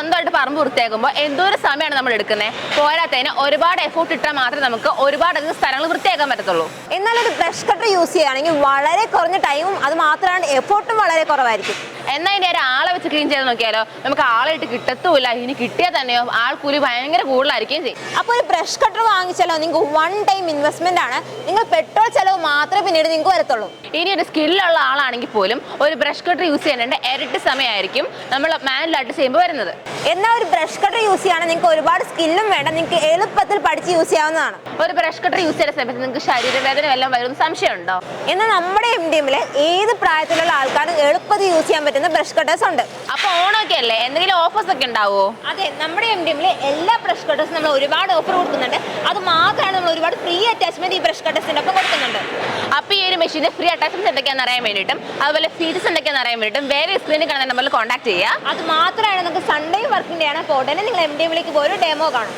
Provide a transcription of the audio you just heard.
സ്വന്തമായിട്ട് പറമ്പ് വൃത്തിയാക്കുമ്പോൾ എന്തോരം സമയമാണ് നമ്മൾ എടുക്കുന്നത്. പോരാത്തതിന് ഒരുപാട് എഫോർട്ട് ഇട്ടാൽ മാത്രമേ നമുക്ക് ഒരുപാട് അധികം സ്ഥലങ്ങൾ വൃത്തിയാക്കാൻ പറ്റത്തുള്ളൂ. എന്നാൽ ഒരു ബ്രഷ് കട്ടർ യൂസ് ചെയ്യുകയാണെങ്കിൽ വളരെ കുറഞ്ഞ ടൈമും അത് മാത്രമാണ് എഫോർട്ടും വളരെ കുറവായിരിക്കും. എന്നാൽ ഇനി ഒരാളെ വെച്ച് ക്ലീൻ ചെയ്ത് നോക്കിയാലോ, നമുക്ക് ആളെ ഇട്ട് കിട്ടത്തുമില്ല. ഇനി കിട്ടിയാൽ തന്നെയോ ആൾക്കൂലി ഭയങ്കര കൂടുതലായിരിക്കും ചെയ്യും. അപ്പോൾ ഒരു ബ്രഷ് കട്ടർ വാങ്ങിച്ചാലോ നിങ്ങൾക്ക് വൺ ടൈം ഇൻവെസ്റ്റ്മെന്റ് ആണ്. നിങ്ങൾ പെട്രോൾ ചെലവ് മാത്രമേ പിന്നീട് നിങ്ങൾക്ക് വരത്തുള്ളൂ. ഇനി ഒരു സ്കില്ലുള്ള ആളാണെങ്കിൽ പോലും ഒരു ബ്രഷ് കട്ടർ യൂസ് ചെയ്യേണ്ട ഇരട്ടി സമയമായിരിക്കും നമ്മൾ മാനുവലായിട്ട് ചെയ്യുമ്പോൾ വരുന്നത്. എന്നാൽ ഒരു ബ്രഷ് കട്ടർ യൂസ് ചെയ്യുകയാണെങ്കിൽ നിങ്ങൾക്ക് ഒരുപാട് സ്കില്ലും വേണ്ട, നിങ്ങൾക്ക് എളുപ്പത്തിൽ പഠിച്ച് യൂസ് ചെയ്യാവുന്നതാണ്. ഒരു ബ്രഷ് കട്ടർ യൂസ് ചെയ്യുന്ന സമയത്ത് നിങ്ങൾക്ക് ശരീരവേദന വല്ലതും വരുന്ന സംശയമുണ്ടോ? എന്നാൽ നമ്മുടെ MDMൽ ഏത് പ്രായത്തിലുള്ള ആൾക്കാരും എളുപ്പത്തിൽ യൂസ് ചെയ്യാൻ പറ്റുന്ന ബ്രഷ് കട്ടേഴ്സ് ഉണ്ട്. അപ്പൊ ഓണമൊക്കെ അല്ലേ, എന്തെങ്കിലും ഓഫേഴ്സ് ഒക്കെ ഉണ്ടാവോ? അതെ, നമ്മുടെ MDMൽ എല്ലാ ബ്രഷ് കട്ടേഴ്സും നമ്മൾ ഒരുപാട് ഓഫർ കൊടുക്കുന്നുണ്ട്. അത് മാത്രമാണ് നമ്മൾ ഒരുപാട് ഫ്രീ അറ്റാച്ച്മെന്റ് ഈ ബ്രഷ് കട്ടേഴ്സിന്റെ ഒപ്പം കൊടുക്കുന്നുണ്ട്. അപ്പൊ ഈ ഒരു മെഷീന്റെ ഫ്രീ അറ്റാച്ച്മെന്റ് എന്തൊക്കെയാണെന്ന് അറിയാൻ വേണ്ടിയിട്ടും അതുപോലെ ഫീച്ചേഴ്സ് എന്തൊക്കെയാണെന്ന് അറിയാൻ വേണ്ടിയിട്ടും വേറെ സ്ക്രീനിൽ കാണുന്ന നമ്പറിൽ കോൺടാക്ട് ചെയ്യുക. അത് മാത്രമാണ് നമുക്ക് സൺഡേ വർക്കിംഗ് ഡേ ആണ്. അപ്പോൾ ഉടനെ നിങ്ങൾ MDMലേക്ക് പോയി ഒരു ഡെമോ കാണും.